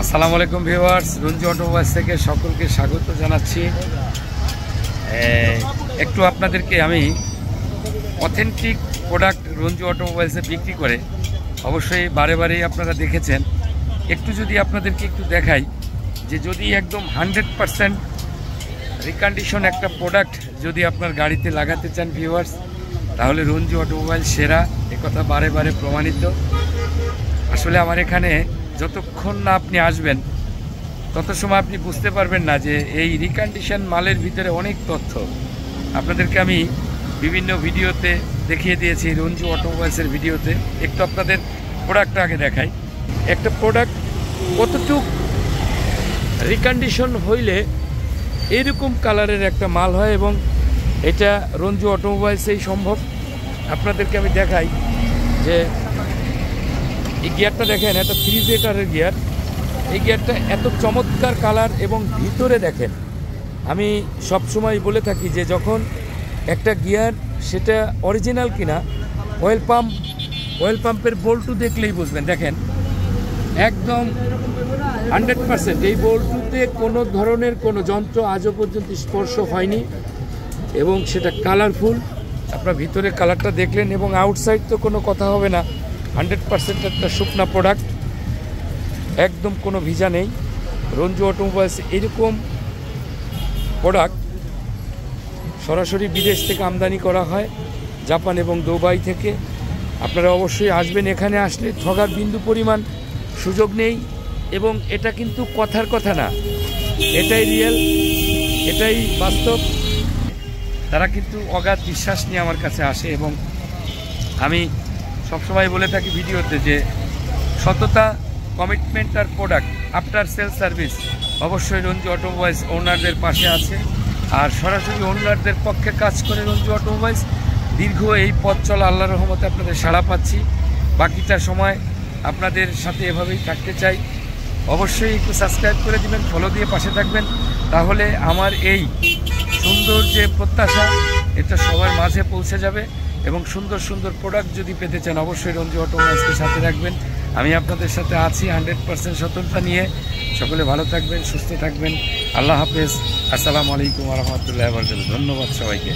আসসালামু আলাইকুম viewers, Ranju automobiles থেকে সকলকে স্বাগত জানাচ্ছি। একটু আপনাদেরকে আমি অথেন্টিক প্রোডাক্ট রঞ্জু অটোমোবাইলসে বিক্রি করে অবশ্যই বারে বারেই আপনারা দেখেছেন। একটু যদি আপনাদেরকে একটু দেখাই যে যদি একদম 100% রিকন্ডিশন একটা প্রোডাক্ট যদি আপনার গাড়িতে লাগাতে চান ভিউয়ার্স, তাহলে রঞ্জু অটোমোবাইল সেরা, একথা বারে বারে প্রমাণিত। আসলে আমার এখানে যতক্ষণ না আপনি আসবেন তত সময় আপনি বুঝতে পারবেন না যে এই রিকন্ডিশন মালের ভিতরে অনেক তথ্য আপনাদেরকে আমি বিভিন্ন ভিডিওতে দেখিয়ে দিয়েছি, রঞ্জু অটোমোবাইলসের ভিডিওতে। একটু আপনাদের প্রোডাক্টটা আগে দেখাই। একটা প্রোডাক্ট কতটুক রিকন্ডিশন হইলে এরকম কালারের একটা মাল হয়, এবং এটা রঞ্জু অটোমোবাইলসেই সম্ভব। আপনাদেরকে আমি দেখাই যে এই গিয়ারটা দেখেন, এটা 3 লিটারের গিয়ার। এই গিয়ারটা এত চমৎকার কালার, এবং ভিতরে দেখেন, আমি সব সময় বলে থাকি যে যখন একটা গিয়ার সেটা অরিজিনাল কিনা অয়েল পাম্পের বল্টু দেখলেই বুঝবেন। দেখেন একদম 100% এই বল্টুতে কোনো ধরনের কোনো যন্ত্র আজও পর্যন্ত স্পর্শ হয়নি, এবং সেটা কালারফুল। আপনার ভিতরে কালারটা দেখলেন, এবং আউটসাইড তো কোনো কথা হবে না। 100% একটা শুকনা প্রোডাক্ট, একদম কোনো ভিজা নেই। রঞ্জু অটোমোবাইলস এরকম প্রোডাক্ট সরাসরি বিদেশ থেকে আমদানি করা হয়, জাপান এবং দুবাই থেকে। আপনারা অবশ্যই আসবেন, এখানে আসলে ঠগার বিন্দু পরিমাণ সুযোগ নেই। এবং এটা কিন্তু কথার কথা না, এটাই রিয়েল, এটাই বাস্তব। তারা কিন্তু অগাধ বিশ্বাস নিয়ে আমার কাছে আসে, এবং আমি সবসময় বলে থাকি ভিডিওতে যে সততা, কমিটমেন্ট আর প্রোডাক্ট আফটার সেল সার্ভিস অবশ্যই রঞ্জু অটোমোবাইলস ওনারদের পাশে আছে। আর সরাসরি ওনারদের পক্ষে কাজ করে রঞ্জু অটোমোবাইলস। দীর্ঘ এই পথ চলা আল্লাহর রহমতে আপনাদের সাড়া পাচ্ছি। বাকিটা সময় আপনাদের সাথে এভাবেই থাকতে চাই। অবশ্যই একটু সাবস্ক্রাইব করে দিবেন, ফলো দিয়ে পাশে থাকবেন, তাহলে আমার এই সুন্দর যে প্রত্যাশা এটা সবার মাঝে পৌঁছে যাবে। এবং সুন্দর সুন্দর প্রোডাক্ট যদি পেতে চান অবশ্যই রঞ্জু অটোমোবাইলসকে সাথে রাখবেন। আমি আপনাদের সাথে আছি 100% সততা নিয়ে। সকলে ভালো থাকবেন, সুস্থ থাকবেন। আল্লাহ হাফেজ। আসসালামু আলাইকুম ওয়া রাহমাতুল্লাহি ওয়া বারাকাতুহু। ধন্যবাদ সবাইকে।